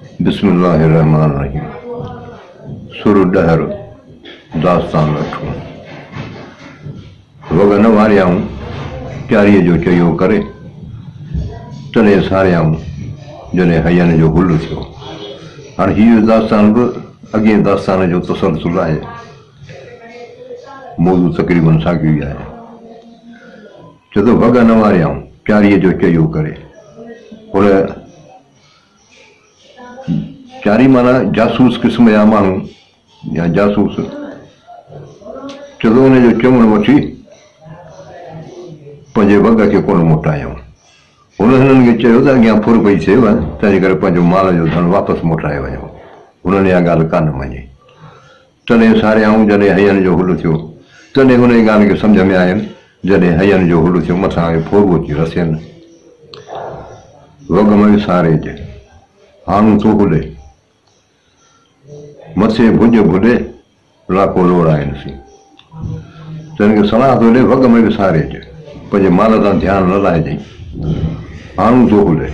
बिस्मिल्लाहिर्रहमानिर्रहीम। सुर डहर दास्तान लठो वगन वारियाऊं प्यारीअ जो चयो करे तॾहिं सारियाऊं जॾहिं हयन जो गुल थियो। हाणे हीअ दास्तान बि अॻे दास्तान जो तसलसल आहे। मौज़ू तक़रीबन साॻियो ई आहे। छो त वग न वारियाऊं प्यारीअ जो चयो करे। पर प्यारी माना जासूस क़िस्म जा माण्हू या जासूस छो त उनजो चवण वठी पंहिंजे वग खे कोन मोटायूं। हुननि खे चयो त अॻियां फुर पई थिएव तंहिंजे करे पंहिंजो माल जो धन वापसि मोटाए वञो। हुननि इहा ॻाल्हि कान मञी। तॾहिं सारियाऊं जॾहिं हयन जो हुल थियो तॾहिं हुन जी ॻाल्हि खे सम्झ में आयनि। जॾहिं हयन जो हुल थियो मथां फोग अची रसियनि। वग में सारे हाणू तो हुले मथे भुज भुले लाको लोड़ाइनसी। तंहिं खे सलाह थो ॾे वग में विसारे पंहिंजे माल तां ध्यानु न लाइजांइ। हाणू तो हुले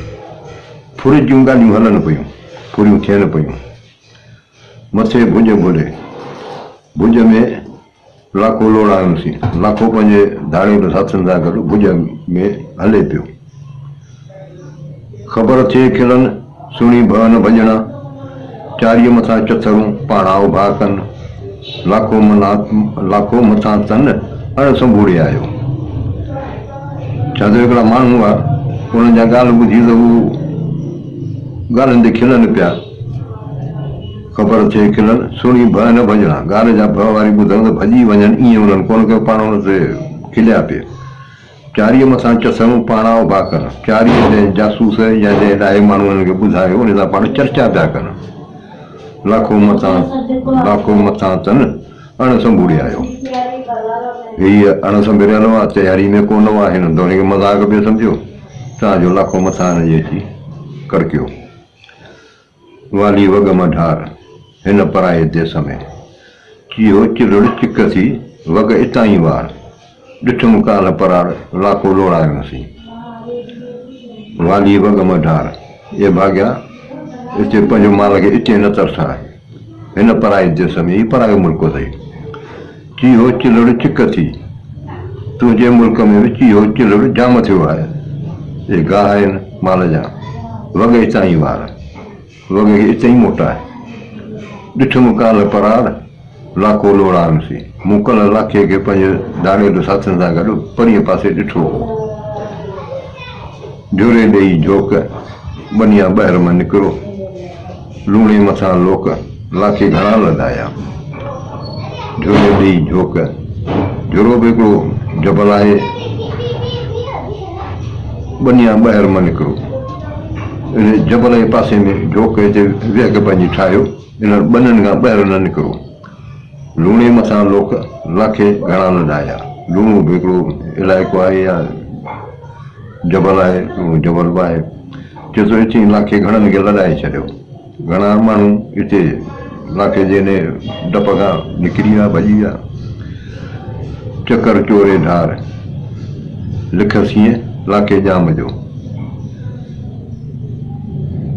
फुर जूं ॻाल्हियूं हलनि पियूं, फुरियूं थियनि पियूं। मथे भुज भुले भुज में लाखो लोड़ाइनसी। लाखो पंहिंजे धाड़े साथियुनि सां गॾु भुज में हले पियो। ख़बर थिए खिलनि सुणी भवन भॼणा चारीअ मथां चथरूं पाणा उभा कनि। लाखो मथां तन अण संभूड़े आयो। छा त हिकिड़ा माण्हू हुआ उन्हनि जा ॻाल्हि ॿुधी त हू ॻाल्हियुनि ते खिलनि पिया। ख़बर थिए खिलनि सुणी भवन भॼणा ॻाल्हि जा भव वारी ॿुधनि त भॼी वञनि। ईअं उन्हनि कोन कयो, पाण हुन ते खिलिया पिए। चारीअ मथां चथरूं पाणा उभा कनि। चारीअ जंहिं जासूस या जंहिं ॾाहे माण्हू खे ॿुधायो उन सां पाण चर्चा पिया कनि। लाखो मथां तन अण संभूड़े आयो। हीअ अण संभरियल हुआ, तयारी में कोन हुआ। हिन त हुनखे मज़ाक पियो सम्झो। तव्हांजो लाखो मथां हिनजे अची करकियो। वाली वग मढार हिन पराए देस में चियो चिलड़ चिक थी वग इतां ई वार। ॾिठुमि काल पराड़ लाखो लोड़ायोसीं। वाली वग मढार ये भाग्या हिते पंहिंजो माल खे इते न तरसाए। हिन पराए देस में ही परायो मुल्क अथई। चियो चिलड़ चिक थी तुंहिंजे मुल्क में बि चियो चिलड़ जाम थियो आहे। ये गाह आहिनि माल जा। वग इतां ई वार वग खे इते ई मोटाए। ॾिठुमि काल पराड़ लाखो लोड़ायोसीं। मूं कल्ह लाखे खे पंहिंजे धाड़े साथियुनि सां गॾु परीअ पासे ॾिठो। झोरे ॾेई झोक बनिया ॿाहिरि मां निकिरो। लूणे मथां लोक लाखे घणा लॻाया। झोरे ॾेई झोक झोरो बि हिकिड़ो जबल आहे। बनिया ॿाहिरि मां निकिरो। इन जबल जे पासे में झोक हिते वेग पंहिंजी ठाहियो। इन ॿननि खां ॿाहिरि न निकिरो। लूणे मथां लोक लाखे घणा लॾाया। लूणो बि हिकिड़ो इलाइक़ो आहे या जबल आहे। जबल बि आहे। चए थो हिते लाखे घणनि खे लॾाए छॾियो। घणा माण्हू हिते लाखे जे डप खां निकिरी विया, भॼी विया। चकर चोरे धार लिख सीअं लाखे जाम जो।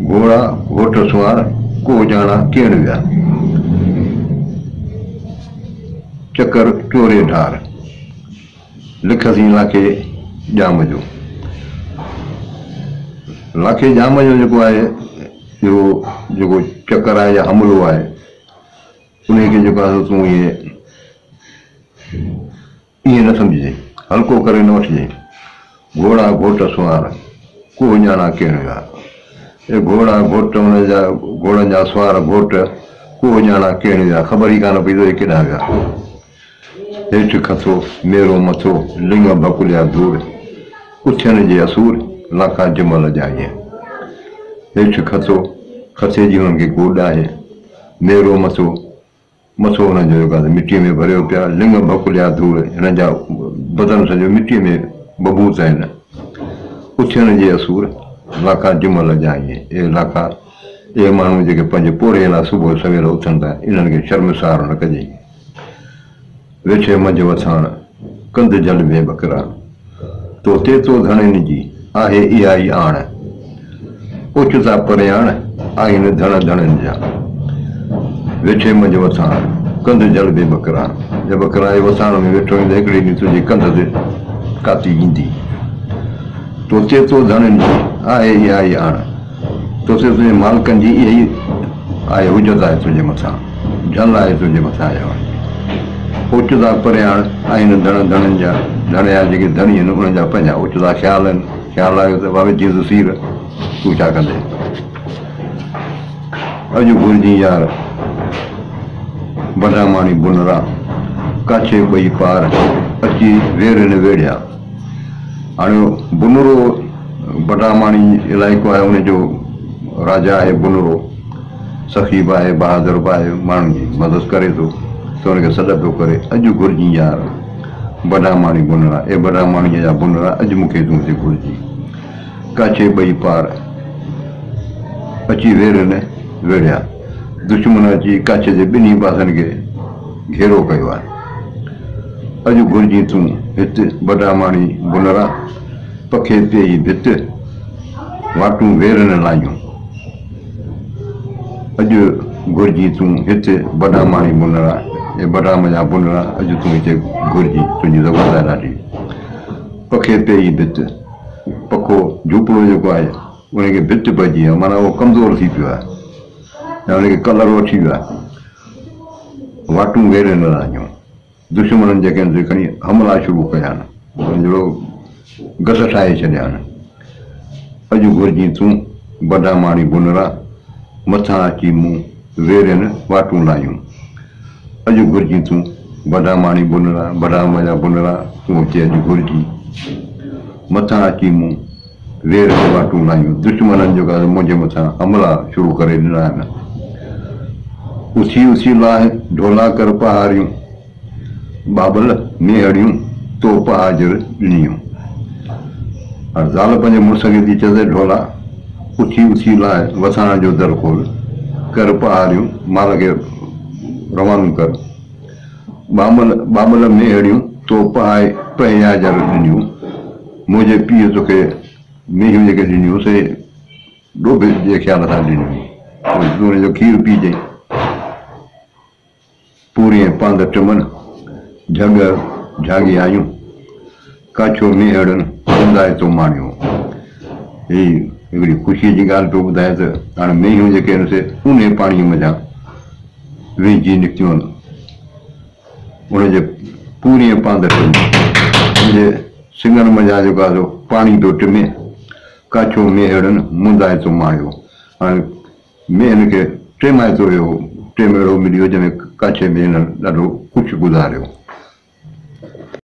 घोड़ा घोट सुवार को ॼाणा केण विया। चकर चोरे ढार लिखसी लाखे जाम जो। लाखे जाम जो जेको आहे जेको चकर आहे या हमलो आहे उनखे जेको आहे तूं ईअं न सम्झिजे, हल्को करे न वठिजे। घोड़ा घोट सुवार को ॼाणा केण विया। घोड़ा घोट हुन जा घोड़नि जा सुवार घोट को ॼाणा केण विया। ख़बर ई कान पई त केॾां विया। हेठि खसो मेरो मथो लिंग भकुलिया धूड़ उथियनि जे असूर लाखा जमल जाइए। हेठि खसो खसे जी हुननि खे गोॾ आहे। मेरो मथो मथो हुननि जो जेको आहे मिटीअ में भरियो पिया। लिंग भकुलिया धूड़ हिन जा बदन सॼो मिटीअ में बबूत आहिनि। उथियनि जे असूर लाखा जमल जाइए। इहे लाखा इहे माण्हू जेके पंहिंजे पोड़े लाइ सुबुह सवेल उथनि था इन्हनि खे शर्मसार न कजे। वेठे मंझि वसाण कंध जल में बकरा तोते तो धणनि जी आहे इहा ई आण। ओचिता परियाण आहिनि धण धणनि जा वेठे मंझि वसाण कंध जल बि बकरा जे बकरा जे वसाण में वेठो ईंदे हिकिड़ी ॾींहुं तुंहिंजी कंध ते काती ईंदी तोते तो धणनि जी आहे इहा ई आण तोते तुंहिंजे मालिकनि जी इहा ई आहे उजत आहे तुंहिंजे मथां झल आहे तुंहिंजे मथां आयो ओचिता परियाण आहिनि धण धणनि जा धण जा जेके धणी आहिनि उन्हनि जा पंहिंजा ओचिता ख़्याल आहिनि ख़्याल आयो त बाबे जीअं सीर तूं छा कंदे अॼु घुरिजी यार बदामाणी बुनरा काछे ॿई पार अची वेरनि वेड़िया हाणे बुनरो बदामाणी इलाइक़ो आहे उनजो राजा आहे बुनरो सखी बि आहे बहादुर बि आहे माण्हुनि जी मदद करे थो त हुनखे सॾ पियो करे अॼु घुरिजी यार बदामाणी बुनरा ए बदामाणीअ जा बुनरा अॼु मूंखे तूं हिते घुरिजी काछे ॿई पार अची वेरनि वेड़िया दुश्मन अची कच्छ जे ॿिन्ही पासनि खे घेरो कयो आहे अॼु घुरिजी तूं हिते बदामाणी बुनरा पखे पेई भित वाटूं वेरनि लायूं अॼु घुरिजी तूं हिते बदामाणी बुनरा ए बदाम जा बुनरा अॼु तूं हिते घुरिजी तुंहिंजी ज़बरदस्त आहे ॾाढी पखे पेई भित पखो झूपड़ो जेको आहे उनखे भित पइजी आहे माना उहो कमज़ोर थी पियो आहे ऐं हुनखे कलर वठी वियो आहे वाटूं वेरनि लायूं दुश्मननि जेके आहिनि खणी हमला शुरू कया आहिनि हुनजो गस ठाहे छॾिया आहिनि अॼु घुरिजी तूं बदामाणी बुनरा मथां अची मूं वेरनि वाटूं लायूं अॼु घुरिजी तूं बदामाणी बुनरा बदाम जा बुनरा तूं अची अॼु घुरिजी मथां अची मूं वेरनि वाटूं लायूं दुश्मननि जेका मुंहिंजे मथां हमला शुरू करे ॾिना आहिनि उसी उसी लाहे ढोला कर पहाड़ियूं बाबल मेहड़ियूं तो पहाजर ॾिनियूं हाणे ज़ाल पंहिंजे मुड़ुस खे थी चए ढोला उछी उछी लाहे वसाण जो दर खोल कर पहाड़ियूं माल खे रवानो कर बाबल मेहड़ियूं तो पहाजर ॾिनियूं मुंहिंजे पीउ तोखे मेहियूं जेके ॾिनियूं से ॾोभे जे ख़्याल सां ॾिनियूं हुनजो खीरु पीजे पूरी पांद टिमन झग झागी आयूं काछो मेहड़नि ॿुधाए थो माणियो ही हिकिड़ी ख़ुशीअ जी ॻाल्हि पियो ॿुधाए त हाणे मेहियूं जेके आहिनि से ऊने पाणीअ मथां विझी निकितियूं आहिनि उनजे पूरी पांद उनजे सिंगनि मथां जेको आहे पाणी पियो टिमे काछो मेहड़नि मुंदाए थो माणियो हाणे मेहनि खे टेमाए थो वियो टेमेड़ो मिलियो जंहिंमें काछे में ॾाढो कुझु गुज़ारियो